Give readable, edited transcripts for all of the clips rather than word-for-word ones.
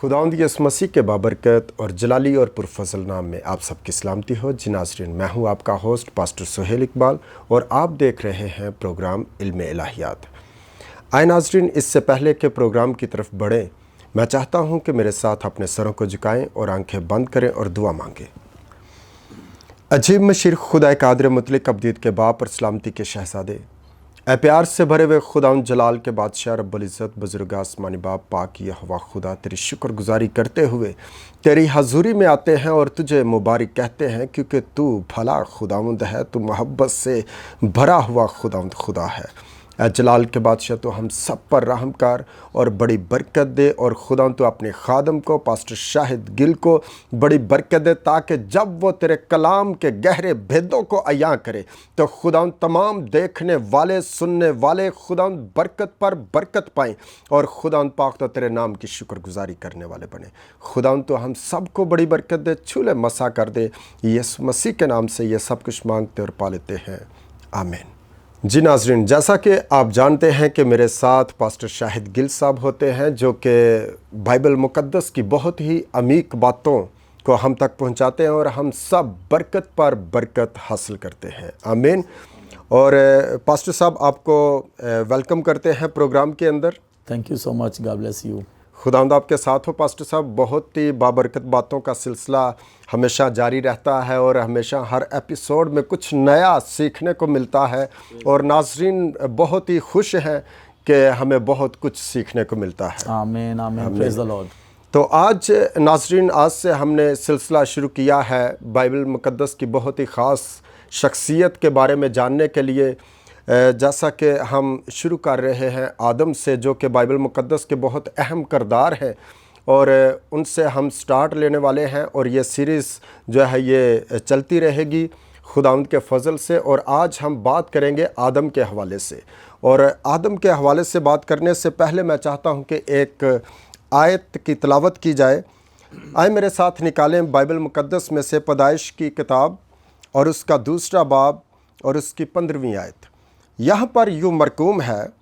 खुदावंद यसु मसीह के बाबरकत और जलाली और पुरफजल नाम में आप सबकी सलामती हो। जी नाज़रीन, मैं हूं आपका होस्ट पास्टर सुहेल इकबाल और आप देख रहे हैं प्रोग्राम इल्मे इलाहियात। आए नाज़रीन, इससे पहले के प्रोग्राम की तरफ बढ़ें, मैं चाहता हूं कि मेरे साथ अपने सरों को झुकाएं और आंखें बंद करें और दुआ मांगें। अजीब मशीर खुदा कादर मुतलिक अब्दीद के बाप और सलामती के शहजादे, ए प्यार से भरे हुए खुदाउन जलाल के बादशाह रब्बुल इज़्ज़त बुज़ुर्ग आसमानी बाप पाक यहोवा खुदा, तेरी शुक्रगुजारी करते हुए तेरी हजूरी में आते हैं और तुझे मुबारक कहते हैं, क्योंकि तू भला खुदावंद है, तू मोहब्बत से भरा हुआ खुदावंद खुदा है। ए जलाल के बादशाह, तो हम सब पर रहम कर और बड़ी बरकत दे। और खुदा तो अपने खादम को पास्टर शाहिद गिल को बड़ी बरकत दे, ताकि जब वो तेरे कलाम के गहरे भेदों को अयां करे तो खुदा तमाम देखने वाले सुनने वाले खुदा बरकत पर बरकत पाएँ और खुदा पाक तो तेरे नाम की शुक्रगुजारी करने वाले बने। खुदा तो हम सबको बड़ी बरकत दे, छूले मसा कर दे। यीशु मसीह के नाम से ये सब कुछ मांगते और पा लेते हैं, आमीन। जी नाज़रीन, जैसा कि आप जानते हैं कि मेरे साथ पास्टर शाहिद गिल साहब होते हैं, जो कि बाइबल मुक़द्दस की बहुत ही अमीक बातों को हम तक पहुंचाते हैं और हम सब बरकत पर बरकत हासिल करते हैं, आमीन। और पास्टर साहब, आपको वेलकम करते हैं प्रोग्राम के अंदर। Thank you so much, God bless you. खुदावंद आपके साथ हो पास्टर साहब। बहुत ही बाबरकत बातों का सिलसिला हमेशा जारी रहता है और हमेशा हर एपिसोड में कुछ नया सीखने को मिलता है और नाज़रीन बहुत ही खुश हैं कि हमें बहुत कुछ सीखने को मिलता है। आमीन आमीन, प्रेज़ द लॉर्ड। तो आज नाज़रीन, आज से हमने सिलसिला शुरू किया है बाइबल मुक़द्दस की बहुत ही ख़ास शख्सियत के बारे में जानने के लिए। जैसा कि हम शुरू कर रहे हैं आदम से, जो कि बाइबल मुक़द्दस के बहुत अहम किरदार हैं और उनसे हम स्टार्ट लेने वाले हैं और ये सीरीज़ जो है ये चलती रहेगी खुदावंद के फ़ज़ल से। और आज हम बात करेंगे आदम के हवाले से। और आदम के हवाले से बात करने से पहले मैं चाहता हूँ कि एक आयत की तिलावत की जाए। आए मेरे साथ निकालें बाइबल मुक़द्दस में से पैदाइश की किताब और उसका दूसरा बाब और उसकी 15वीं आयत। यहाँ पर यूँ मरकूम है,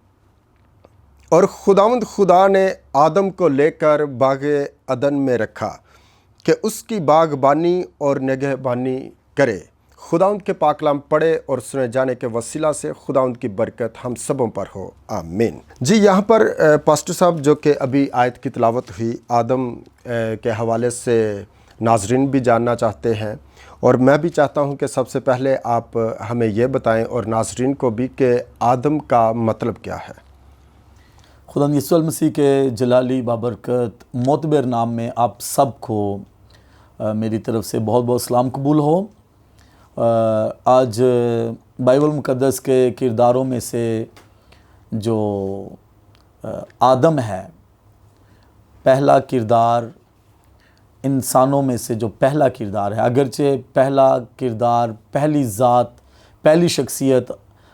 और खुदावंद खुदा ने आदम को लेकर बाग़े अदन में रखा कि उसकी बागबानी और निगहबानी करे। खुदावंद के पाकलाम पढ़े और सुने जाने के वसीला से खुदावंद की बरकत हम सबों पर हो, आमीन। जी, यहाँ पर पास्टर साहब, जो कि अभी आयत की तिलावत हुई, आदम के हवाले से नाज़रीन भी जानना चाहते हैं और मैं भी चाहता हूं कि सबसे पहले आप हमें ये बताएं और नाज़रीन को भी कि आदम का मतलब क्या है। खुदा यीशु मसीह के जलाली बाबरकत मोतबर नाम में आप सबको मेरी तरफ से बहुत बहुत सलाम कबूल हो। आज बाइबल मुक़द्दस के किरदारों में से जो आदम है, पहला किरदार इंसानों में से जो पहला किरदार है, अगरचे पहला किरदार, पहली ज़ात, पहली शख्सियत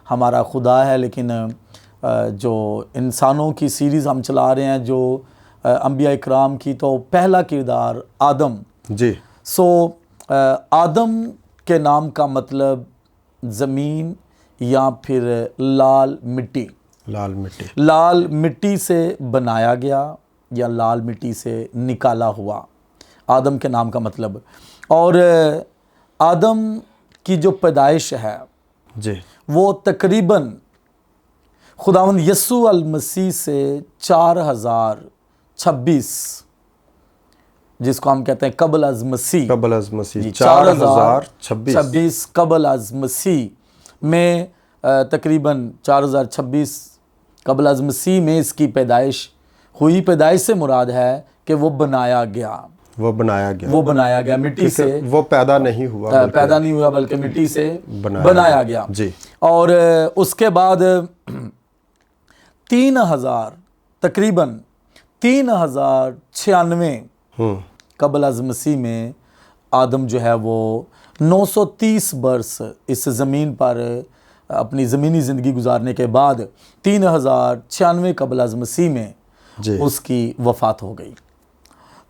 हमारा खुदा है, लेकिन जो इंसानों की सीरीज़ हम चला रहे हैं जो अंबिया इकराम की, तो पहला किरदार आदम। जी। आदम के नाम का मतलब ज़मीन या फिर लाल मिट्टी, लाल मिट्टी से बनाया गया या लाल मिट्टी से निकाला हुआ, आदम के नाम का मतलब। और आदम की जो पैदाइश है जी, वो तकरीबन खुदावंद यीशु अल मसीह से 4026, जिसको हम कहते हैं कबल अज़ मसीह, 4026 कबल अज़ मसीह में, तकरीबन 4026 कबल अज़ मसीह में इसकी पैदाइश हुई। पैदाइश से मुराद है कि वो बनाया गया मिट्टी से। वो पैदा नहीं हुआ बल्कि मिट्टी से बनाया गया जी। और उसके बाद 3000 तकरीबन 3096 कबल अज़ मसीह में आदम जो है वो 930 बरस इस ज़मीन पर अपनी ज़मीनी ज़िंदगी गुजारने के बाद 3096 कबल अज़ मसीह में उसकी वफ़ात हो गई।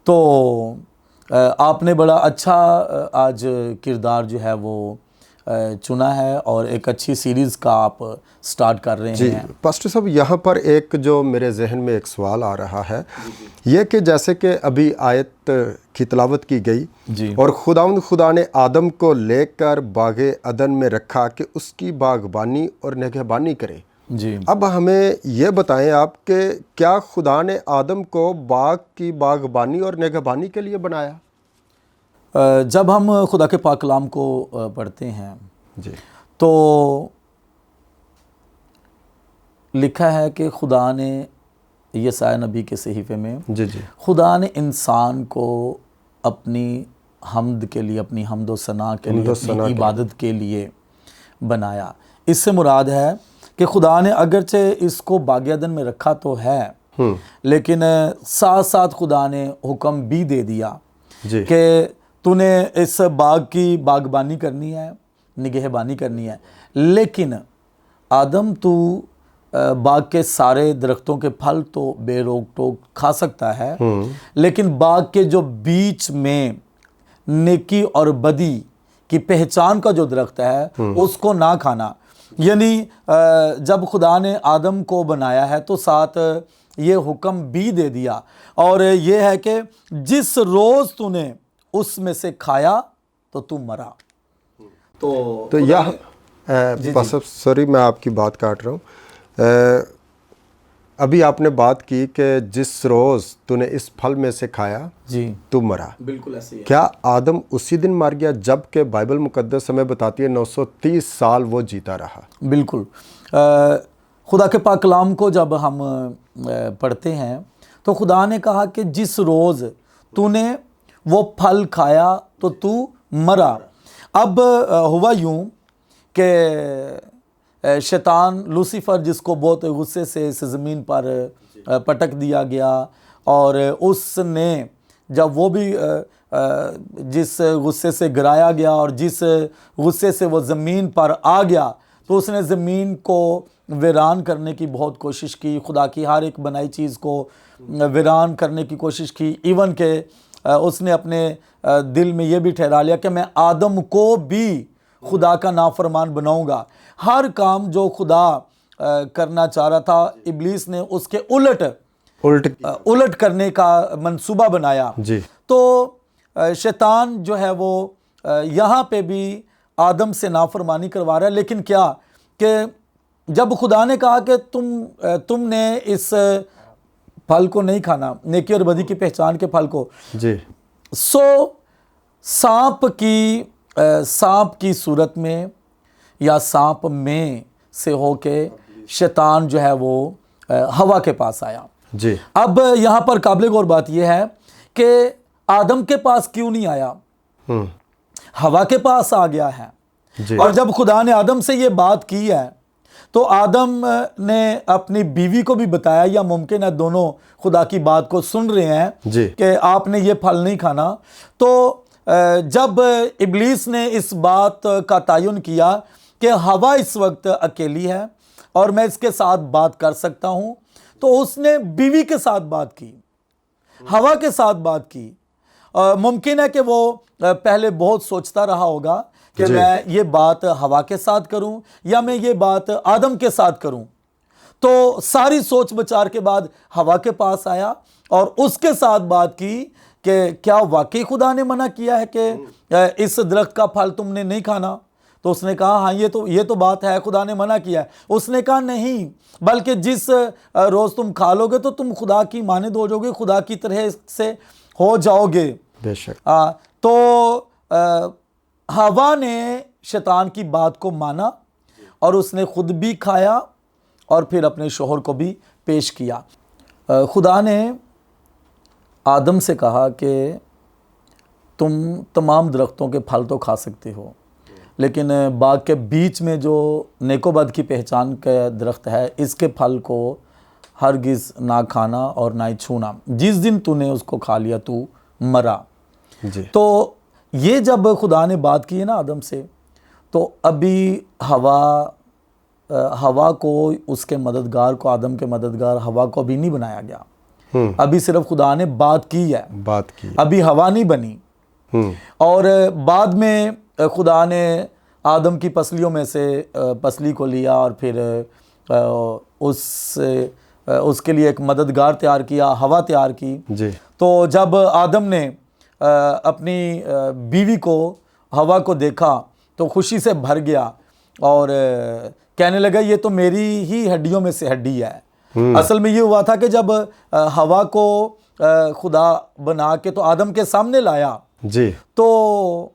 तो आपने बड़ा अच्छा आज किरदार जो है वो चुना है और एक अच्छी सीरीज़ का आप स्टार्ट कर रहे जी हैं। पास्टर साहब, यहाँ पर एक जो मेरे जहन में एक सवाल आ रहा है, ये कि जैसे कि अभी आयत की तिलावत की गई जी और खुदा ने आदम को लेकर बागे अदन में रखा कि उसकी बागबानी और निगहबानी करे। जी अब हमें ये बताएं आप कि क्या खुदा ने आदम को बाग की बागबानी और निगहबानी के लिए बनाया? जब हम खुदा के पाक कलाम को पढ़ते हैं जी तो लिखा है कि खुदा ने यसाया नबी के सहीफ़े में जी जी खुदा ने इंसान को अपनी हमद के लिए, अपनी हमदो सना के लिए, अपनी इबादत के लिए बनाया। इससे मुराद है कि खुदा ने अगरचे इसको बाग-ए-अदन में रखा तो है, लेकिन साथ साथ खुदा ने हुक्म भी दे दिया जी कि तूने इस बाग की बागबानी करनी है, निगहबानी करनी है, लेकिन आदम तू बाग के सारे दरख्तों के फल तो बेरोक टोक खा सकता है, लेकिन बाग के जो बीच में नेकी और बदी की पहचान का जो दरख्त है उसको ना खाना। यानी जब खुदा ने आदम को बनाया है तो साथ ये हुक्म भी दे दिया, और ये है कि जिस रोज़ तूने उसमें से खाया तो तू मरा। तो यह बस, सॉरी मैं आपकी बात काट रहा हूँ। अभी आपने बात की कि जिस रोज़ तूने इस फल में से खाया जी तू मरा। बिल्कुल ऐसे ही है। क्या आदम उसी दिन मर गया? जबकि बाइबल मुकद्दस हमें बताती है 930 साल वो जीता रहा। बिल्कुल। खुदा के पाक कलाम को जब हम पढ़ते हैं तो खुदा ने कहा कि जिस रोज़ तूने वो फल खाया तो तू मरा। अब हुआ यूं कि शैतान लूसीफर, जिसको बहुत गुस्से से इस ज़मीन पर पटक दिया गया, और उसने जब वो भी जिस गुस्से से गिराया गया और जिस गुस्से से वो ज़मीन पर आ गया, तो उसने ज़मीन को वीरान करने की बहुत कोशिश की, खुदा की हर एक बनाई चीज़ को वीरान करने की कोशिश की। इवन के उसने अपने दिल में ये भी ठहरा लिया कि मैं आदम को भी खुदा का नाफरमान बनाऊंगा। हर काम जो खुदा करना चाह रहा था, इब्लीस ने उसके उलट करने का मंसूबा बनाया। जी तो शैतान जो है वो यहाँ पे भी आदम से नाफरमानी करवा रहा है। लेकिन क्या कि जब खुदा ने कहा कि तुमने इस फल को नहीं खाना, नेकी और बदी की पहचान के फल को, जी, सो सांप की सूरत में या सांप में से होके शैतान जो है वो हवा के पास आया। जी। अब यहाँ पर काबिल गौर बात यह है कि आदम के पास क्यों नहीं आया, हवा के पास आ गया है। जी। और जब खुदा ने आदम से ये बात की है तो आदम ने अपनी बीवी को भी बताया, या मुमकिन है दोनों खुदा की बात को सुन रहे हैं कि आपने ये फल नहीं खाना। तो जब इब्लीस ने इस बात का तयन किया कि हवा इस वक्त अकेली है और मैं इसके साथ बात कर सकता हूं, तो उसने बीवी के साथ बात की, हवा के साथ बात की। मुमकिन है कि वो पहले बहुत सोचता रहा होगा कि मैं ये बात हवा के साथ करूं या मैं ये बात आदम के साथ करूं। तो सारी सोच विचार के बाद हवा के पास आया और उसके साथ बात की कि क्या वाकई खुदा ने मना किया है कि इस दरख्त का फल तुमने नहीं खाना? तो उसने कहा हाँ, ये तो बात है, खुदा ने मना किया है। उसने कहा नहीं, बल्कि जिस रोज़ तुम खा लोगे तो तुम खुदा की मानद हो जाओगे, खुदा की तरह से हो जाओगे। बेशक। तो हवा ने शैतान की बात को माना और उसने खुद भी खाया और फिर अपने शोहर को भी पेश किया। खुदा ने आदम से कहा कि तुम तमाम दरख्तों के फल तो खा सकते हो, लेकिन बाग के बीच में जो नेकोबद की पहचान का दरख्त है, इसके फल को हरगिज़ ना खाना और ना ही छूना, जिस दिन तूने उसको खा लिया तू मरा। जी। तो ये जब खुदा ने बात की है ना आदम से, तो अभी हवा को, उसके मददगार को, आदम के मददगार हवा को अभी नहीं बनाया गया। अभी सिर्फ खुदा ने बात की है, अभी हवा नहीं बनी। और बाद में खुदा ने आदम की पसलियों में से पसली को लिया और फिर उसके लिए एक मददगार तैयार किया, हवा तैयार की जी। तो जब आदम ने अपनी बीवी को, हवा को देखा तो खुशी से भर गया और कहने लगा ये तो मेरी ही हड्डियों में से हड्डी है। असल में ये हुआ था कि जब हवा को खुदा बना के तो आदम के सामने लाया जी, तो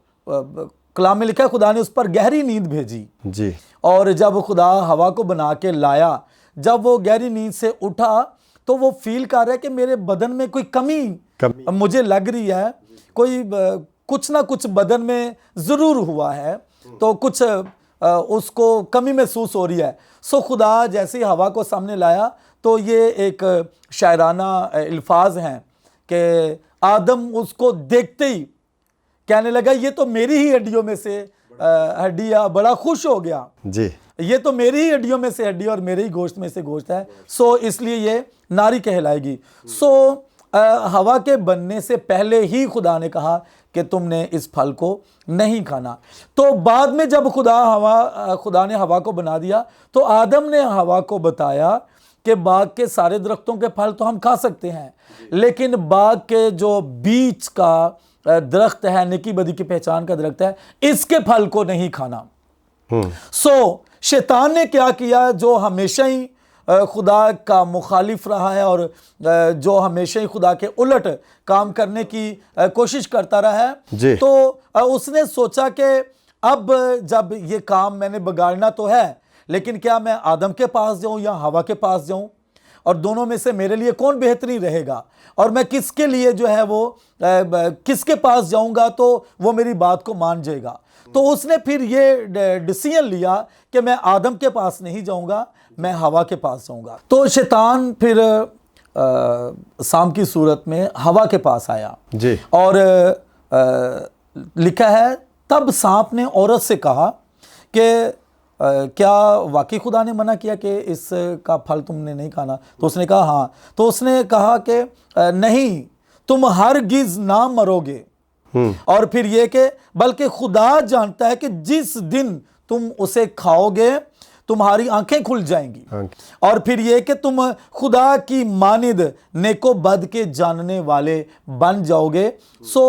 कलाम में लिखा है खुदा ने उस पर गहरी नींद भेजी जी, और जब खुदा हवा को बना के लाया, जब वो गहरी नींद से उठा तो वो फील कर रहा है कि मेरे बदन में कोई कमी मुझे लग रही है, कोई कुछ ना कुछ बदन में ज़रूर हुआ है, तो कुछ उसको कमी महसूस हो रही है। सो खुदा जैसे ही हवा को सामने लाया तो ये एक शायराना अल्फाज हैं कि आदम उसको देखते ही कहने लगा ये तो मेरी ही हड्डियों में से हड्डियाँ, बड़ा खुश हो गया जी, ये तो मेरी ही हड्डियों में से हड्डी और मेरे ही गोश्त में से गोश्त है, सो इसलिए ये नारी कहलाएगी। सो हवा के बनने से पहले ही खुदा ने कहा कि तुमने इस फल को नहीं खाना। तो बाद में जब खुदा ने हवा को बना दिया तो आदम ने हवा को बताया कि बाग के सारे दरख्तों के फल तो हम खा सकते हैं, लेकिन बाग के जो बीच का दरख्त है, नेकी बदी की पहचान का दरख्त है, इसके फल को नहीं खाना। सो शैतान ने क्या किया, जो हमेशा ही खुदा का मुखालिफ रहा है और जो हमेशा ही खुदा के उलट काम करने की कोशिश करता रहा है, तो उसने सोचा कि अब जब ये काम मैंने बिगाड़ना तो है, लेकिन क्या मैं आदम के पास जाऊं या हवा के पास जाऊं, और दोनों में से मेरे लिए कौन बेहतरीन रहेगा, और मैं किसके लिए जो है वो किसके पास जाऊंगा तो वो मेरी बात को मान जाएगा। तो उसने फिर ये डिसीजन लिया कि मैं आदम के पास नहीं जाऊंगा, मैं हवा के पास जाऊंगा। तो शैतान फिर शाम की सूरत में हवा के पास आया जी, और लिखा है तब सांप ने औरत से कहा कि क्या वाकई खुदा ने मना किया कि इसका फल तुमने नहीं खाना? तो उसने कहा हाँ। तो उसने कहा कि नहीं, तुम हरगिज ना मरोगे, और फिर ये कि बल्कि खुदा जानता है कि जिस दिन तुम उसे खाओगे तुम्हारी आंखें खुल जाएंगी, और फिर ये कि तुम खुदा की मानिद नेको बद के जानने वाले बन जाओगे। सो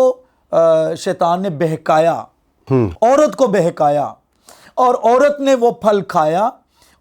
शैतान ने बहकाया, औरत को बहकाया, और औरत ने वो फल खाया,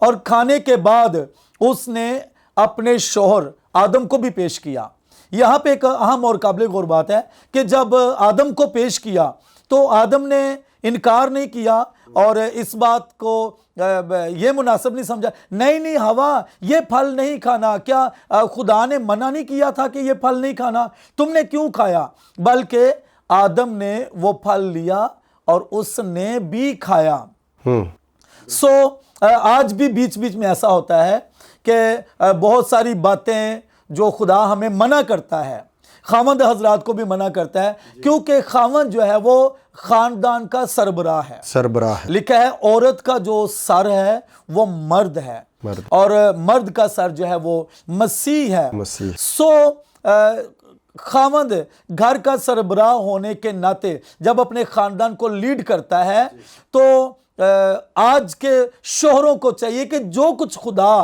और खाने के बाद उसने अपने शौहर आदम को भी पेश किया। यहाँ पे एक अहम और काबिल गौर बात है कि जब आदम को पेश किया तो आदम ने इनकार नहीं किया और इस बात को ये मुनासिब नहीं समझा, नहीं हवा ये फल नहीं खाना, क्या खुदा ने मना नहीं किया था कि ये फल नहीं खाना, तुमने क्यों खाया? बल्कि आदम ने वो फल लिया और उसने भी खाया। सो आज भी बीच बीच में ऐसा होता है कि बहुत सारी बातें जो खुदा हमें मना करता है, खामद हजरात को भी मना करता है, क्योंकि खामद जो है वो खानदान का सरबराह है। लिखा है औरत का जो सर है वो मर्द है, और मर्द का सर जो है वो मसीह है। सो खामद घर का सरबराह होने के नाते जब अपने खानदान को लीड करता है तो आज के शोहरों को चाहिए कि जो कुछ खुदा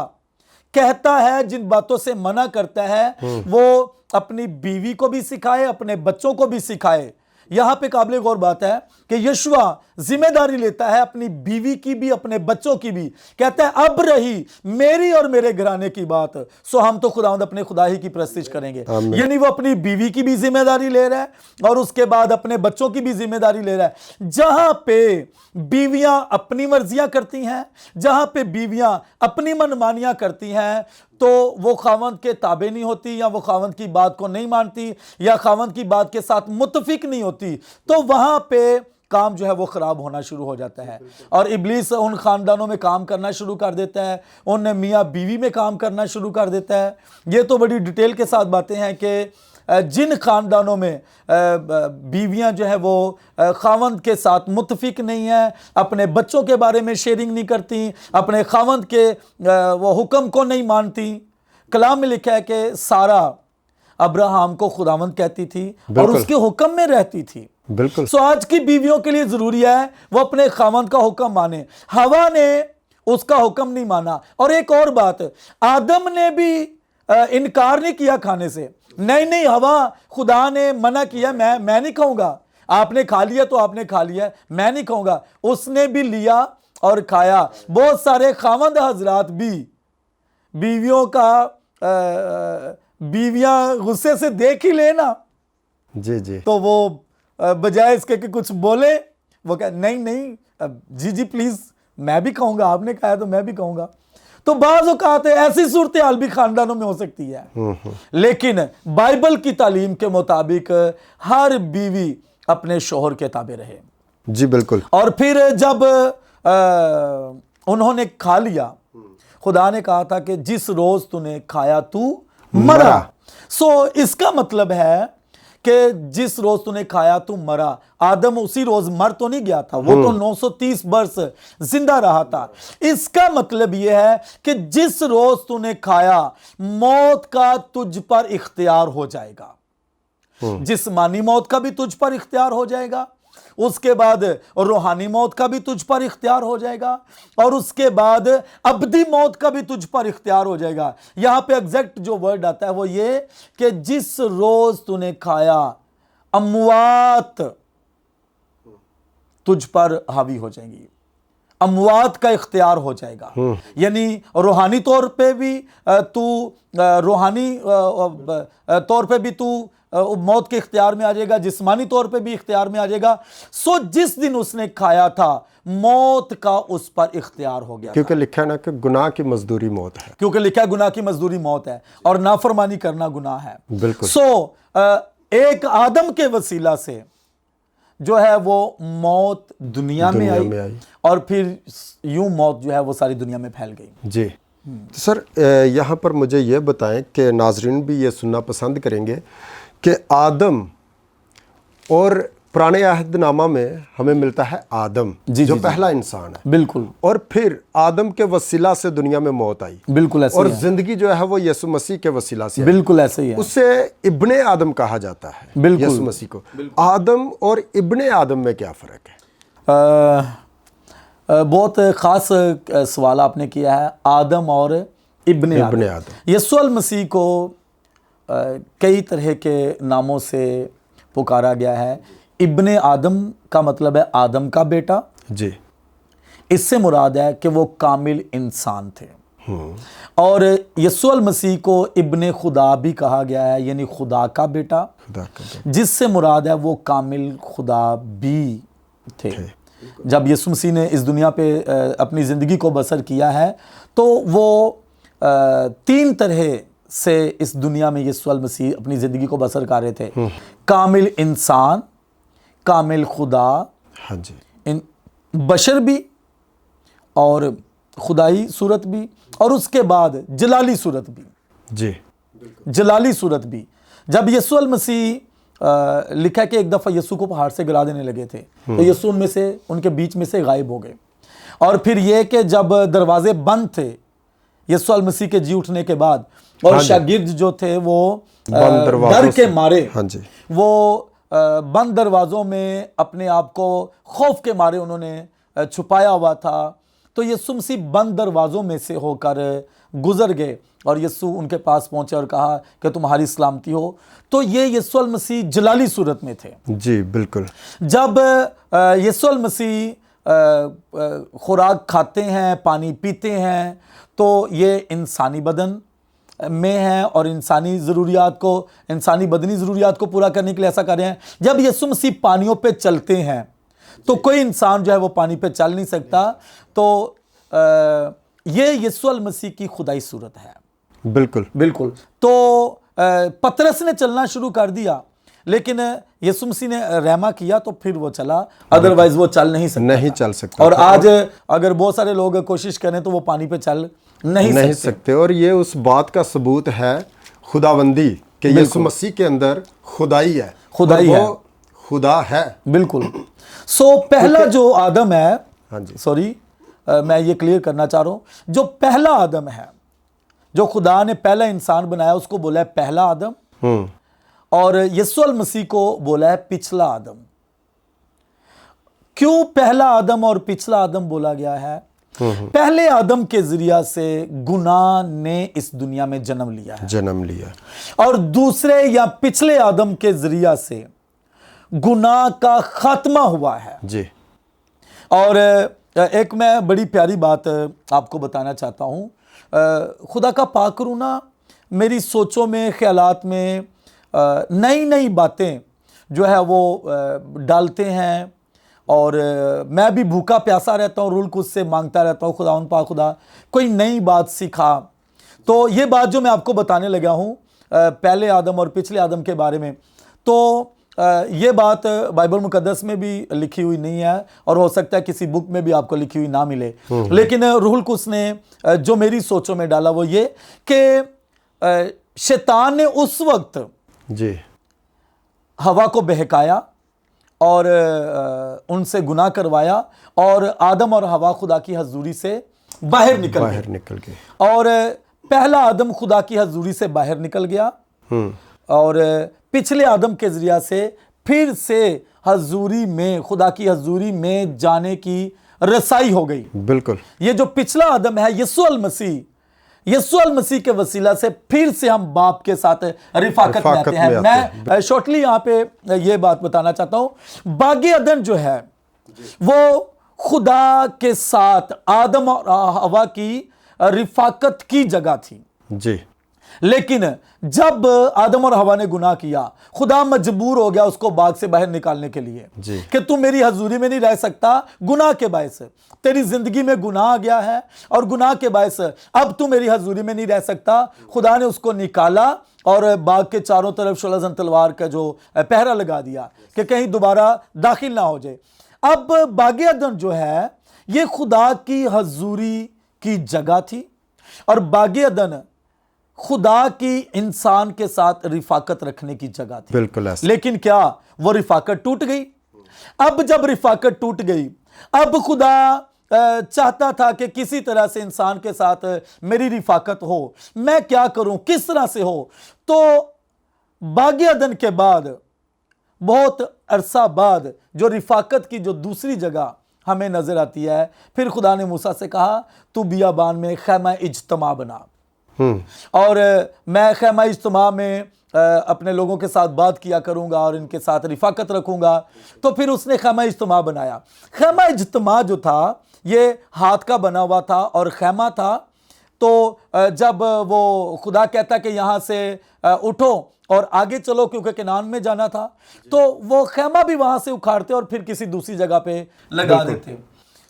कहता है, जिन बातों से मना करता है, वो अपनी बीवी को भी सिखाए, अपने बच्चों को भी सिखाए। यहां पे काबिल गौर बात है कि यीशुआ जिम्मेदारी लेता है अपनी बीवी की भी, अपने बच्चों की भी। कहता है अब रही मेरी और मेरे घराने की बात, सो हम तो खुदावंद अपने खुदा ही की प्रस्तिश करेंगे। यानी वो अपनी बीवी की भी जिम्मेदारी ले रहा है और उसके बाद अपने बच्चों की भी जिम्मेदारी ले रहा है। जहां पे बीवियां अपनी मर्जियां करती हैं, जहां पे बीवियां अपनी मनमानियां करती हैं, तो वो खावंद के ताबे नहीं होती, या वो खावंद की बात को नहीं मानती, या खावंद की बात के साथ मुत्तफिक नहीं होती, तो वहां पे काम जो है वो खराब होना शुरू हो जाता है। और इब्लीस उन खानदानों में काम करना शुरू कर देता है, उन मियाँ बीवी में काम करना शुरू कर देता है। ये तो बड़ी डिटेल के साथ बातें हैं कि जिन खानदानों में बीवियां जो है वो खावंद के साथ मुत्तफिक नहीं है, अपने बच्चों के बारे में शेयरिंग नहीं करती, अपने खावंद के वो हुक्म को नहीं मानती। कलाम में लिखा है कि सारा अब्राहम को खुदावंद कहती थी और उसके हुक्म में रहती थी। बिल्कुल। सो आज की बीवियों के लिए जरूरी है वो अपने खामंद का हुक्म माने। हवा ने उसका हुक्म नहीं माना। और एक और बात, आदम ने भी इनकार नहीं किया खाने से। नहीं नहीं, हवा, खुदा ने मना किया, मैं नहीं खाऊंगा। आपने खा लिया तो आपने खा लिया, मैं नहीं खाऊंगा। उसने भी लिया और खाया। बहुत सारे खामंद हजरात भी बीवियों का बीवियां गुस्से से देख ही लेना, जी जी, तो वो बजाय इसके कि कुछ बोले, वो कहे नहीं नहीं जी जी प्लीज, मैं भी खाऊंगा, आपने खाया तो मैं भी खाऊंगा। तो बाज़ औक़ात ऐसी सूरत हाल भी खानदानों में हो सकती है। लेकिन बाइबल की तालीम के मुताबिक हर बीवी अपने शोहर के ताबे रहे। जी बिल्कुल। और फिर जब उन्होंने खा लिया, खुदा ने कहा था कि जिस रोज तूने खाया तू मरा। सो इसका मतलब है कि जिस रोज तूने खाया तू मरा। आदम उसी रोज मर तो नहीं गया था, वो तो 930 वर्ष जिंदा रहा था। इसका मतलब यह है कि जिस रोज तूने खाया, मौत का तुझ पर इख्तियार हो जाएगा। जिस्मानी मौत का भी तुझ पर इख्तियार हो जाएगा, उसके बाद रूहानी मौत का भी तुझ पर इख्तियार हो जाएगा, और उसके बाद अबदी मौत का भी तुझ पर इख्तियार हो जाएगा। यहां पे एग्जैक्ट जो वर्ड आता है वो ये कि जिस रोज तूने खाया, अमवात तुझ पर हावी हो जाएंगी, अमवात का इख्तियार हो जाएगा। यानी रूहानी तौर पे भी तू रूहानी तौर पे भी तू मौत के इख्तियार में आ जाएगा, जिस्मानी तौर पे भी इख्तियार में आ जाएगा। सो जिस दिन उसने खाया था, मौत का उस पर इख्तियार हो गया, क्योंकि लिखा है ना कि गुनाह की मजदूरी मौत है। क्योंकि लिखा है गुनाह की मजदूरी मौत है और नाफरमानी करना गुनाह है। बिल्कुल। सो एक आदम के वसीला से जो है वो मौत दुनिया में आई और फिर यूं मौत जो है वो सारी दुनिया में फैल गई। जी। तो सर यहाँ पर मुझे ये बताएं कि नाजरीन भी ये सुनना पसंद करेंगे कि आदम और पुराने अहदनामा में हमें मिलता है आदम, जो पहला इंसान है। बिल्कुल। और फिर आदम के वसीला से दुनिया में मौत आई। बिल्कुल ऐसे और ही है। जिंदगी जो है वो यीशु मसीह के वसीला से। बिल्कुल ऐसे ही है। उसे इब्ने आदम कहा जाता है। बिल्कुल। यीशु मसीह को। आदम और इब्ने आदम में क्या फ़र्क है? बहुत ख़ास सवाल आपने किया है। आदम और इब्ने आदम। यीशु मसीह को कई तरह के नामों से पुकारा गया है। इब्ने आदम का मतलब है आदम का बेटा। जी। इससे मुराद है कि वो कामिल इंसान थे। और यीशु मसीह को इब्ने खुदा भी कहा गया है, यानी खुदा का बेटा, जिससे मुराद है वो कामिल खुदा भी थे। जब यीशु मसीह ने इस दुनिया पे अपनी ज़िंदगी को बसर किया है, तो वो 3 तरह से इस दुनिया में यीशु मसीह अपनी ज़िंदगी को बसर कर रहे थे। कामिल इंसान, कामिल खुदा, हाँ जी, इन बशर भी और खुदाई सूरत भी, और उसके बाद जलाली सूरत भी। जी, जलाली सूरत भी। जब यीशु मसीह लिखा कि एक दफ़ा यीशु को पहाड़ से गिरा देने लगे थे, तो यीशु उनमें से, उनके बीच में से गायब हो गए। और फिर यह कि जब दरवाजे बंद थे यीशु मसीह के जी उठने के बाद, और हाँ शागिर्द जो थे वो डर के मारे, हाँ जी, वो बंद दरवाज़ों में अपने आप को खौफ के मारे उन्होंने छुपाया हुआ था। तो यीशु मसीह बंद दरवाज़ों में से होकर गुजर गए और यीशु उनके पास पहुंचे और कहा कि तुम्हारी सलामती हो। तो ये यीशु मसीह जलाली सूरत में थे। जी बिल्कुल। जब यीशु मसीह खुराक खाते हैं, पानी पीते हैं, तो ये इंसानी बदन में है और इंसानी ज़रूरियात को, इंसानी बदनी ज़रूरियात को पूरा करने के लिए ऐसा कर रहे हैं। जब यीशु मसीह पानियों पे चलते हैं तो कोई इंसान जो है वो पानी पे चल नहीं सकता। तो ये यीशु मसीह की खुदाई सूरत है। बिल्कुल बिल्कुल। तो पतरस ने चलना शुरू कर दिया, लेकिन यीशु मसीह ने रहमा किया तो फिर वो चला, अदरवाइज वो चल नहीं सकता। और आज अगर बहुत सारे लोग कोशिश करें तो वो पानी पे चल नहीं सकते। और ये उस बात का सबूत है खुदाबंदी कि यीशु मसीह के अंदर खुदाई है, वो खुदा है। बिल्कुल। सो पहला जो आदम है, हाँ जी, सॉरी मैं ये क्लियर करना चाह रहा हूँ, जो पहला आदम है, जो खुदा ने पहला इंसान बनाया, उसको बोला है पहला आदम, और यीशु मसीह को बोला है पिछला आदम। क्यों पहला आदम और पिछला आदम बोला गया है? पहले आदम के जरिया से गुनाह ने इस दुनिया में जन्म लिया है, जन्म लिया, और दूसरे या पिछले आदम के जरिया से गुनाह का खात्मा हुआ है जी। और एक मैं बड़ी प्यारी बात आपको बताना चाहता हूं। खुदा का पाकरूना मेरी सोचों में, ख्यालात में नई नई बातें जो है वो डालते हैं, और मैं भी भूखा प्यासा रहता हूँ, रूल कुछ से मांगता रहता हूँ, खुदा उन पा खुदा कोई नई बात सिखा। तो ये बात जो मैं आपको बताने लगा हूँ पहले आदम और पिछले आदम के बारे में, तो ये बात बाइबल मुकद्दस में भी लिखी हुई नहीं है, और हो सकता है किसी बुक में भी आपको लिखी हुई ना मिले। लेकिन रूहुल कुद्स ने जो मेरी सोचों में डाला वो ये कि शैतान ने उस वक्त जी हवा को बहकाया और उनसे गुनाह करवाया, और आदम और हवा खुदा की हजूरी से बाहर निकल गए। और पहला आदम खुदा की हजूरी से बाहर निकल गया, और पिछले आदम के जरिया से फिर से हजूरी में, खुदा की हजूरी में जाने की रसाई हो गई। बिल्कुल। ये जो पिछला आदम है यीशु अल मसीह के वसीला से फिर से हम बाप के साथ रिफाकत में आते हैं। मैं शॉर्टली यहाँ पे ये बात बताना चाहता हूँ, बागे अदन जो है वो खुदा के साथ आदम और हवा की रिफाकत की जगह थी जी। लेकिन जब आदम और हवा ने गुनाह किया, खुदा मजबूर हो गया उसको बाग से बाहर निकालने के लिए कि तू मेरी हजूरी में नहीं रह सकता, गुनाह के बायस तेरी जिंदगी में गुनाह आ गया है, और गुनाह के बायस अब तू मेरी हजूरी में नहीं रह सकता। खुदा ने उसको निकाला और बाग के चारों तरफ शोलाजन तलवार का जो पहरा लगा दिया कि कहीं दोबारा दाखिल ना हो जाए। अब बागे अदन जो है ये खुदा की हजूरी की जगह थी, और बागे अदन खुदा की इंसान के साथ रिफाकत रखने की जगह थी। बिल्कुल ऐसा। लेकिन क्या वो रिफाकत टूट गई? अब जब रिफाकत टूट गई, अब खुदा चाहता था कि किसी तरह से इंसान के साथ मेरी रिफाकत हो। मैं क्या करूं, किस तरह से हो? तो बागे अदन के बाद बहुत अरसा बाद जो रिफाकत की जो दूसरी जगह हमें नजर आती है, फिर खुदा ने मूसा से कहा तू बियाबान में खैमा इज्तिमा बना, और मैं खैमा इज्तिमा में अपने लोगों के साथ बात किया करूंगा और इनके साथ रिफाकत रखूंगा। तो फिर उसने खैमा इज्तिमा बनाया। खैमा इज्तिमा जो था ये हाथ का बना हुआ था और खैमा था। तो जब वो खुदा कहता कि यहाँ से उठो और आगे चलो क्योंकि कनान में जाना था, तो वो खैमा भी वहां से उखाड़ते और फिर किसी दूसरी जगह पे लगा देते।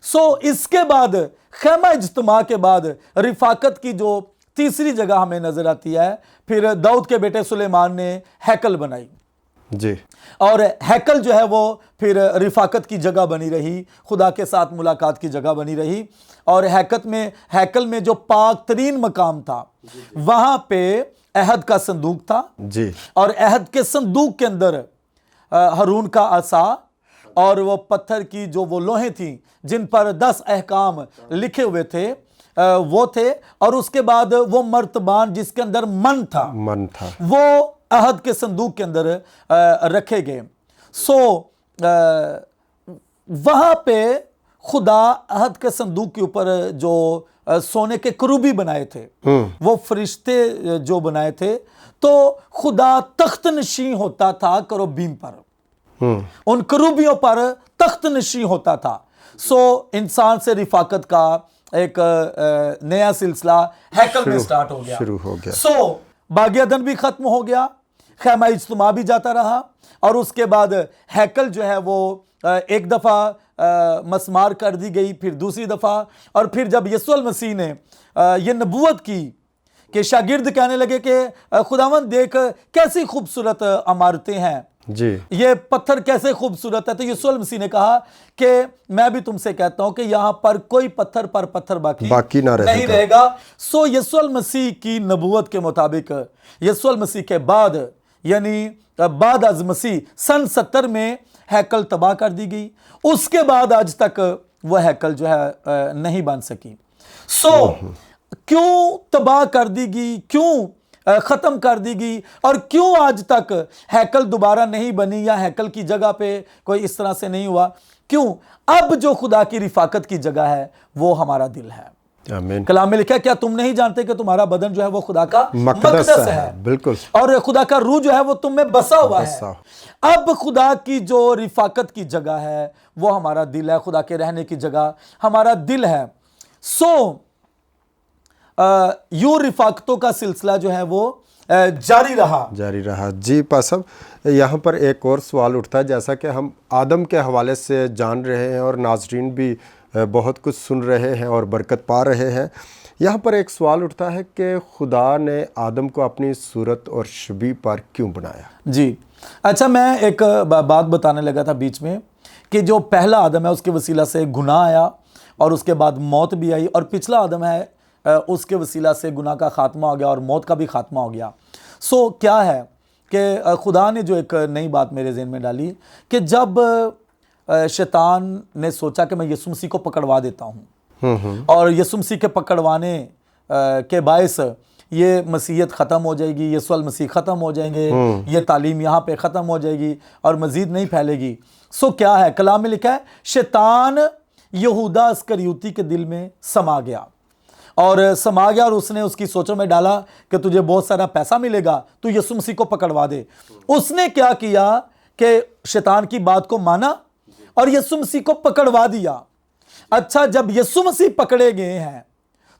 सो इसके बाद खैमा इज्तिमा के बाद रिफाकत की जो तीसरी जगह हमें नजर आती है, फिर दाऊद के बेटे सुलेमान ने हैकल बनाई जी। और हैकल जो है वो फिर रिफाकत की जगह बनी रही, खुदा के साथ मुलाकात की जगह बनी रही। और हैकल में जो पाक तरीन मकाम था वहां पे अहद का संदूक था जी, और अहद के संदूक के अंदर हारून का असा और वो पत्थर की जो वो लोहें थी जिन पर 10 अहकाम लिखे हुए थे वो थे, और उसके बाद वो मर्तबान जिसके अंदर मन था वो अहद के संदूक के अंदर रखे गए। सो वहां पे खुदा अहद के संदूक के ऊपर जो सोने के करूबी बनाए थे, वो फरिश्ते जो बनाए थे, तो खुदा तख्त नशी होता था करूबीम पर, उन करूबियों पर तख्त नशी होता था। सो इंसान से रिफाकत का एक नया सिलसिला हैकल में स्टार्ट शुरू हो गया। सो बागे अदन भी खत्म हो गया, खैमा इज्तिमा भी जाता रहा, और उसके बाद हैकल जो है वो एक दफ़ा मसमार कर दी गई, फिर दूसरी दफ़ा, और फिर जब यीशु अल मसीह ने ये नबूवत की कि शागिर्द कहने लगे कि खुदावंद देख कैसी खूबसूरत इमारतें हैं जी, ये पत्थर कैसे खूबसूरत है, तो यीशु अल मसीह ने कहा कि मैं भी तुमसे कहता हूं कि यहां पर कोई पत्थर पर पत्थर बाकी नहीं रहेगा। सो यीशु अल मसीह की नबूवत के मुताबिक यीशु अल मसीह के बाद यानी बाद अज मसीह सन 70 में हैकल तबाह कर दी गई। उसके बाद आज तक वह हैकल जो है नहीं बन सकी। सो क्यों तबाह कर दी गई, क्यों खत्म कर दी गई, और क्यों आज तक हैकल दोबारा नहीं बनी या हैकल की जगह पे कोई इस तरह से नहीं हुआ? क्यों? अब जो खुदा की रिफाकत की जगह है वो हमारा दिल है। आमीन। कलाम में लिखा है, क्या तुम नहीं जानते कि तुम्हारा बदन जो है वो खुदा का मकदस मकदस है। है, बिल्कुल। और खुदा का रूह जो है वो तुम में बसा हुआ बसा। है। अब खुदा की जो रिफाकत की जगह है वो हमारा दिल है, खुदा के रहने की जगह हमारा दिल है। सो यूं रिफाकतों का सिलसिला जो है वो जारी रहा। जी पासब, यहाँ पर एक और सवाल उठता है, जैसा कि हम आदम के हवाले से जान रहे हैं और नाजरीन भी बहुत कुछ सुन रहे हैं और बरकत पा रहे हैं। यहाँ पर एक सवाल उठता है कि खुदा ने आदम को अपनी सूरत और शबीह पर क्यों बनाया? जी अच्छा, मैं एक बात बताने लगा था बीच में कि जो पहला आदम है उसके वसीला से गुनाह आया और उसके बाद मौत भी आई, और पिछला आदम है उसके वसीला से गुनाह का खात्मा हो गया और मौत का भी खात्मा हो गया। सो क्या है कि खुदा ने जो एक नई बात मेरे ज़हन में डाली कि जब शैतान ने सोचा कि मैं यीशु मसीह को पकड़वा देता हूँ और यीशु मसीह के पकड़वाने के बायस ये मसीहत ख़त्म हो जाएगी, यीशु मसीह ख़त्म हो जाएंगे, ये तालीम यहाँ पे ख़त्म हो जाएगी और मज़ीद नहीं फैलेगी। सो क्या है, कलाम में लिखा है, शैतान यहूदा अस्करियोती के दिल में समा गया और उसने उसकी सोचों में डाला कि तुझे बहुत सारा पैसा मिलेगा, तू यीशु मसीह को पकड़वा दे। उसने क्या किया कि शैतान की बात को माना और यीशु मसीह को पकड़वा दिया। अच्छा, जब यीशु मसीह पकड़े गए हैं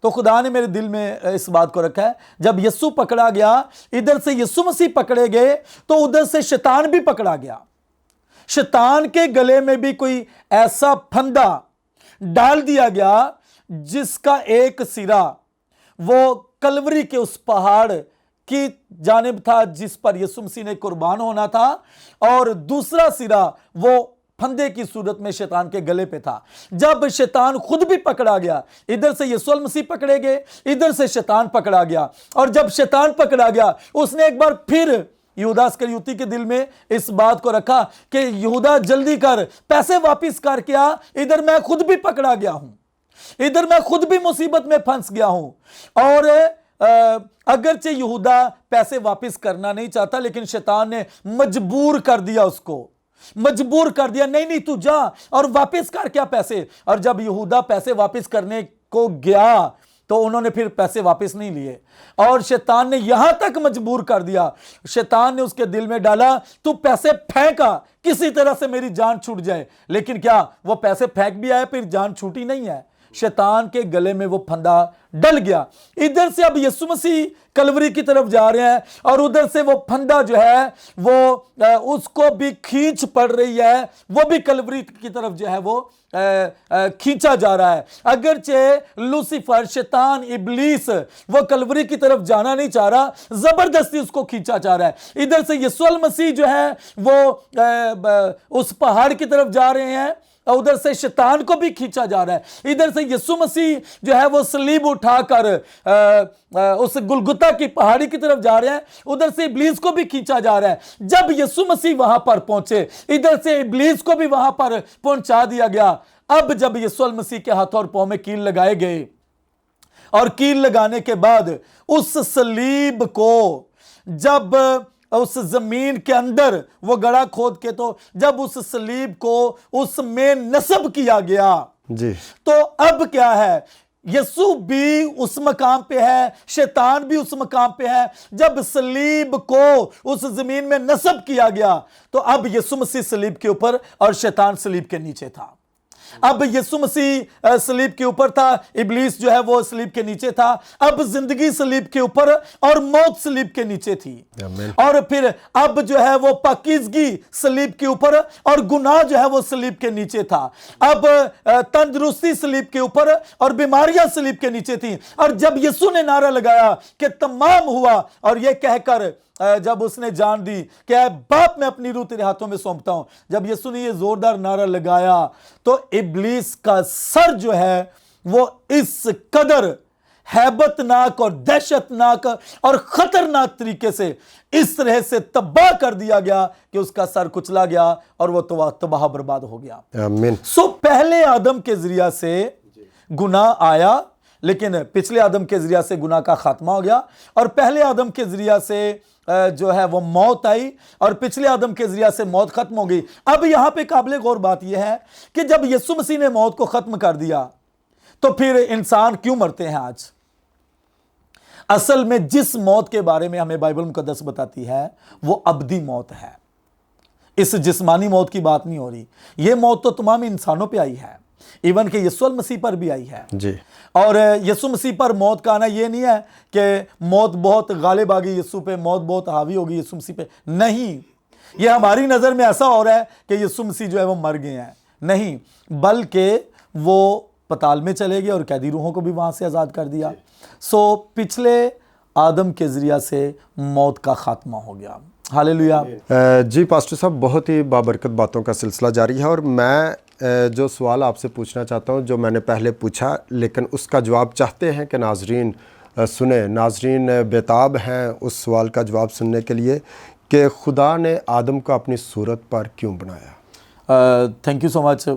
तो खुदा ने मेरे दिल में इस बात को रखा है, जब यीशु पकड़ा गया, इधर से यीशु मसीह पकड़े गए तो उधर से शैतान भी पकड़ा गया। शैतान के गले में भी कोई ऐसा फंदा डाल दिया गया जिसका एक सिरा वो कलवरी के उस पहाड़ की जानिब था जिस पर यीशु मसीह ने कुर्बान होना था, और दूसरा सिरा वो फंदे की सूरत में शैतान के गले पे था। जब शैतान खुद भी पकड़ा गया, इधर से यीशु मसीह पकड़े गए, इधर से शैतान पकड़ा गया, और जब शैतान पकड़ा गया उसने एक बार फिर यहूदा अस्करियोती के दिल में इस बात को रखा कि यहूदा जल्दी कर, पैसे वापस कर, क्या इधर मैं खुद भी पकड़ा गया हूं, इधर मैं खुद भी मुसीबत में फंस गया हूं। और अगरचे यहूदा पैसे वापस करना नहीं चाहता, लेकिन शैतान ने मजबूर कर दिया, उसको मजबूर कर दिया, नहीं नहीं तू जा और वापस कर क्या पैसे। और जब यहूदा पैसे वापस करने को गया तो उन्होंने फिर पैसे वापस नहीं लिए, और शैतान ने यहां तक मजबूर कर दिया, शैतान ने उसके दिल में डाला, तू पैसे फेंका, किसी तरह से मेरी जान छूट जाए। लेकिन क्या वो पैसे फेंक भी आए, फिर जान छूटी नहीं है, शैतान के गले में वो फंदा डल गया। इधर से अब यीशु मसीह कलवरी की तरफ जा रहे हैं और उधर से वो फंदा जो है वो उसको भी खींच पड़ रही है, वो भी कलवरी की तरफ जो है वो खींचा जा रहा है। अगरचे लूसीफर, शैतान, इब्लीस वो कलवरी की तरफ जाना नहीं चाह रहा, जबरदस्ती उसको खींचा जा रहा है। इधर से यीशु मसीह जो है वो उस पहाड़ की तरफ जा रहे हैं, उधर से शैतान को भी खींचा जा रहा है। इधर से यीशु मसीह जो है वो सलीब उठाकर उस गुलगुता की पहाड़ी की तरफ जा रहे हैं, उधर से इब्लीस को भी खींचा जा रहा है। जब यीशु मसीह वहां पर पहुंचे, इधर से इब्लीस को भी वहां पर पहुंचा दिया गया। अब जब यीशु मसीह के हाथों और पांव में कील लगाए गए, और कील लगाने के बाद उस सलीब को जब उस जमीन के अंदर वो गड़ा खोद के, तो जब उस सलीब को उसमें नस्ब किया गया जी, तो अब क्या है, यीशु भी उस मकाम पे है, शैतान भी उस मकाम पे है। जब सलीब को उस जमीन में नस्ब किया गया तो अब यीशु मसीह सलीब के ऊपर और शैतान सलीब के नीचे था। अब यीशु मसीह सलीब के ऊपर था, इब्लीस जो है वो सलीब के नीचे था। अब जिंदगी सलीब के ऊपर और मौत सलीब के नीचे थी। और फिर अब जो है वो पाकीज़गी सलीब के ऊपर और गुनाह जो है वो सलीब के नीचे था। अब तंदुरुस्ती सलीब के ऊपर और बीमारियां सलीब के नीचे थी। और जब यीशु ने नारा लगाया कि तमाम हुआ, और ये कहकर जब उसने जान दी कि बाप मैं अपनी रूह तेरे हाथों में सौंपता हूं, जब यीशु ने ये जोरदार नारा लगाया तो इब्लीस का सर जो है वो इस कदर हैबतनाक और दहशतनाक और खतरनाक तरीके से इस तरह से तबाह कर दिया गया कि उसका सर कुचला गया और वो तबाह बर्बाद हो गया। आमीन। सो पहले आदम के जरिया से गुनाह आया, लेकिन पिछले आदम के ज़रिया से गुनाह का खात्मा हो गया और पहले आदम के ज़रिया से जो है वो मौत आई और पिछले आदम के ज़रिया से मौत खत्म हो गई। अब यहां पे काबिल गौर बात यह है कि जब यीशु मसीह ने मौत को खत्म कर दिया तो फिर इंसान क्यों मरते हैं आज? असल में जिस मौत के बारे में हमें बाइबल मुकद्दस बताती है वो अबदी मौत है। इस जिस्मानी मौत की बात नहीं हो रही। यह मौत तो तमाम इंसानों पे आई है, इवन के यीशु मसीह पर भी आई है जी। और यीशु मसीह पर मौत का आना यह नहीं है कि मौत बहुत गालिब आ गई यीशु पे, मौत बहुत हावी होगी यीशु मसीह पे। नहीं, यह हमारी नज़र में ऐसा हो रहा है कि यीशु मसीह जो है वो मर गए हैं। नहीं, बल्कि वो पताल में चले गए और कैदी रूहों को भी वहां से आज़ाद कर दिया। सो पिछले आदम के ज़रिया से मौत का खात्मा हो गया। हालेलुया। जी पास्टर साहब, बहुत ही बाबरकत बातों का सिलसिला जारी है और मैं जो सवाल आपसे पूछना चाहता हूं, जो मैंने पहले पूछा लेकिन उसका जवाब चाहते हैं कि नाजरीन सुने, नाजरीन बेताब हैं उस सवाल का जवाब सुनने के लिए कि खुदा ने आदम को अपनी सूरत पर क्यों बनाया? Thank you so much.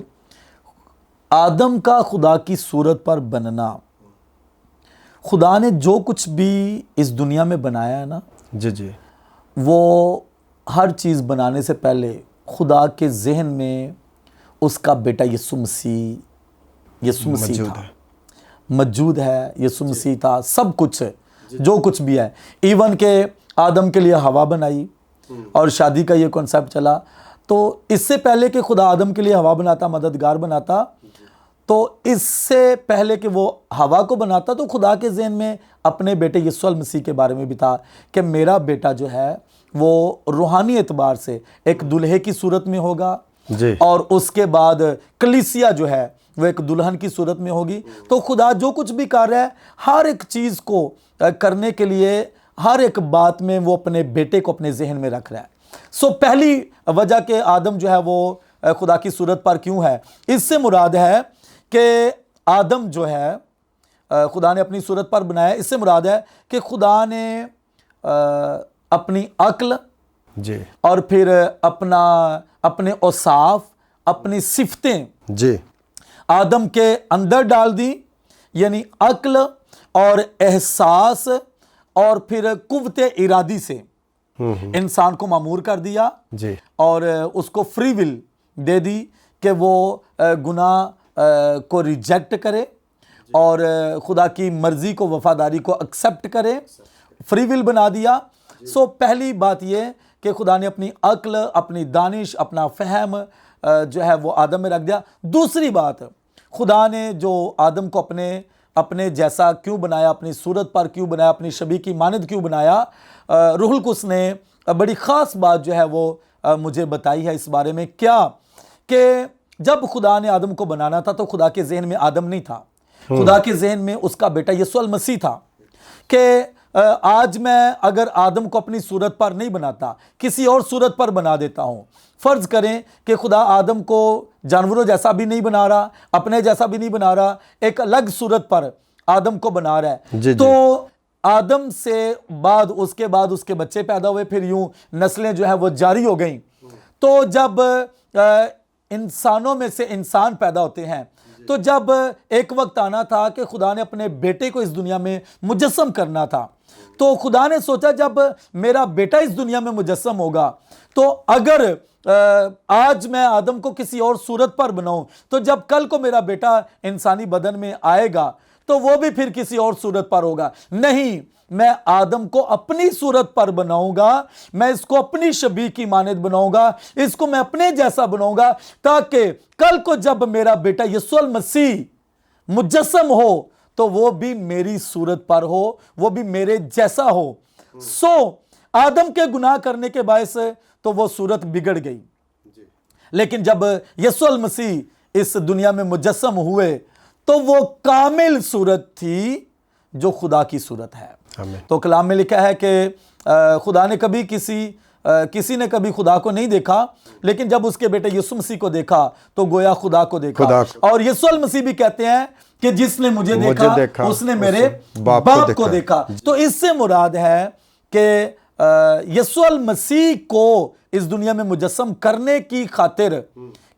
आदम का खुदा की सूरत पर बनना, खुदा ने जो कुछ भी इस दुनिया में बनाया है ना, जी जी, वो हर चीज़ बनाने से पहले खुदा के जहन में उसका बेटा यीशु मसीह था, मौजूद है। यीशु मसीह था, सब कुछ जो कुछ भी है। इवन के आदम के लिए हवा बनाई और शादी का ये कॉन्सेप्ट चला। तो इससे पहले कि खुदा आदम के लिए हवा बनाता, मददगार बनाता, तो इससे पहले कि वो हवा को बनाता तो खुदा के ज़हन में अपने बेटे यीशु मसीह के बारे में भी था कि मेरा बेटा जो है वो रूहानी एतबार से एक दुल्हे की सूरत में होगा जी। और उसके बाद कलीसिया जो है वो एक दुल्हन की सूरत में होगी। तो खुदा जो कुछ भी कर रहा है, हर एक चीज़ को करने के लिए, हर एक बात में वो अपने बेटे को अपने जहन में रख रहा है। सो पहली वजह के आदम जो है वो खुदा की सूरत पर क्यों है, इससे मुराद है कि आदम जो है खुदा ने अपनी सूरत पर बनाया। इससे मुराद है कि खुदा ने अपनी अक्ल जी और फिर अपने औसाफ, अपनी सिफतें जी आदम के अंदर डाल दी, यानी अक्ल और एहसास और फिर कुव्वते इरादी से इंसान को मामूर कर दिया जी और उसको फ्री विल दे दी कि वो गुनाह को रिजेक्ट करे और खुदा की मर्जी को, वफादारी को एक्सेप्ट करे, फ्री विल बना दिया। सो पहली बात यह कि खुदा ने अपनी अक्ल, अपनी दानिश, अपना फहम जो है वो आदम में रख दिया। दूसरी बात, खुदा ने जो आदम को अपने जैसा क्यों बनाया, अपनी सूरत पर क्यों बनाया, अपनी शबीह की मानद क्यों बनाया, रूहुल कुद्स ने बड़ी ख़ास बात जो है वो मुझे बताई है इस बारे में। क्या कि जब खुदा ने आदम को बनाना था तो खुदा के जहन में आदम नहीं था, खुदा के जहन में उसका बेटा यीशु मसीह था। कि आज मैं अगर आदम को अपनी सूरत पर नहीं बनाता, किसी और सूरत पर बना देता हूँ, फ़र्ज़ करें कि खुदा आदम को जानवरों जैसा भी नहीं बना रहा, अपने जैसा भी नहीं बना रहा, एक अलग सूरत पर आदम को बना रहा है। तो आदम से बाद उसके बच्चे पैदा हुए, फिर यूं नस्लें जो है वो जारी हो गई। तो जब इंसानों में से इंसान पैदा होते हैं, तो जब एक वक्त आना था कि खुदा ने अपने बेटे को इस दुनिया में मुजस्सम करना था, तो खुदा ने सोचा जब मेरा बेटा इस दुनिया में मुजस्सम होगा, तो अगर आज मैं आदम को किसी और सूरत पर बनाऊं, तो जब कल को मेरा बेटा इंसानी बदन में आएगा तो वो भी फिर किसी और सूरत पर होगा। नहीं, मैं आदम को अपनी सूरत पर बनाऊंगा, मैं इसको अपनी शबीह की मानद बनाऊंगा, इसको मैं अपने जैसा बनाऊंगा, ताकि कल को जब मेरा बेटा यीशु मसीह मुजस्सम हो तो वो भी मेरी सूरत पर हो, वो भी मेरे जैसा हो। सो आदम के गुनाह करने के बायस तो वो सूरत बिगड़ गई, लेकिन जब यीशु मसीह इस दुनिया में मुजस्सम हुए तो वो कामिल सूरत थी जो खुदा की सूरत है। तो कलाम में लिखा है कि खुदा ने कभी किसी ने कभी खुदा को नहीं देखा, लेकिन जब उसके बेटे यीशु मसीह को देखा तो गोया खुदा को देखा। और यीशु मसीह भी कहते हैं कि जिसने मुझे देखा उसने मेरे बाप को देखा। तो इससे मुराद है कि यीशु मसीह को इस दुनिया में मुजस्सम करने की खातिर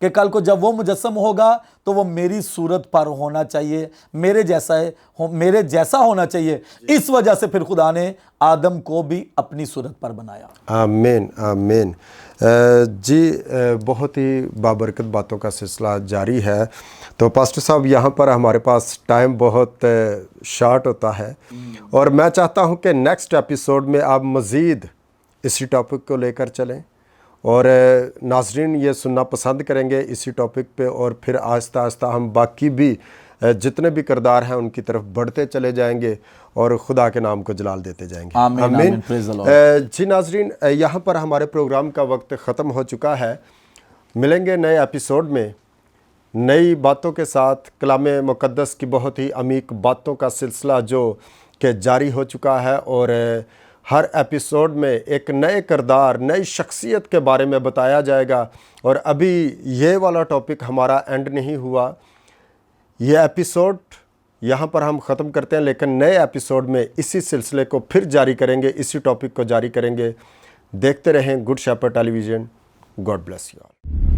कि कल को जब वो मुजस्सम होगा तो वो मेरी सूरत पर होना चाहिए, मेरे जैसा होना चाहिए। इस वजह से फिर खुदा ने आदम को भी अपनी सूरत पर बनाया। आमीन आमीन। बहुत ही बाबरकत बातों का सिलसिला जारी है। तो पास्टर साहब, यहाँ पर हमारे पास टाइम बहुत शॉर्ट होता है और मैं चाहता हूँ कि नेक्स्ट एपिसोड में आप मज़ीद इसी टॉपिक को लेकर चलें और नाज़रीन ये सुनना पसंद करेंगे इसी टॉपिक पे, और फिर आहिस्ता आहिस्ता हम बाकी भी जितने भी किरदार हैं उनकी तरफ बढ़ते चले जाएंगे और खुदा के नाम को जलाल देते जाएंगे। आमीन आमीन। Praise the Lord. जी नाज़रीन, यहाँ पर हमारे प्रोग्राम का वक्त ख़त्म हो चुका है। मिलेंगे नए एपिसोड में नई बातों के साथ। कलाम मुक़द्दस की बहुत ही अमीक बातों का सिलसिला जो कि जारी हो चुका है और हर एपिसोड में एक नए किरदार, नई शख्सियत के बारे में बताया जाएगा। और अभी ये वाला टॉपिक हमारा एंड नहीं हुआ, ये एपिसोड यहाँ पर हम ख़त्म करते हैं, लेकिन नए एपिसोड में इसी सिलसिले को फिर जारी करेंगे, इसी टॉपिक को जारी करेंगे। देखते रहें Good Shepherd Television. God bless you all.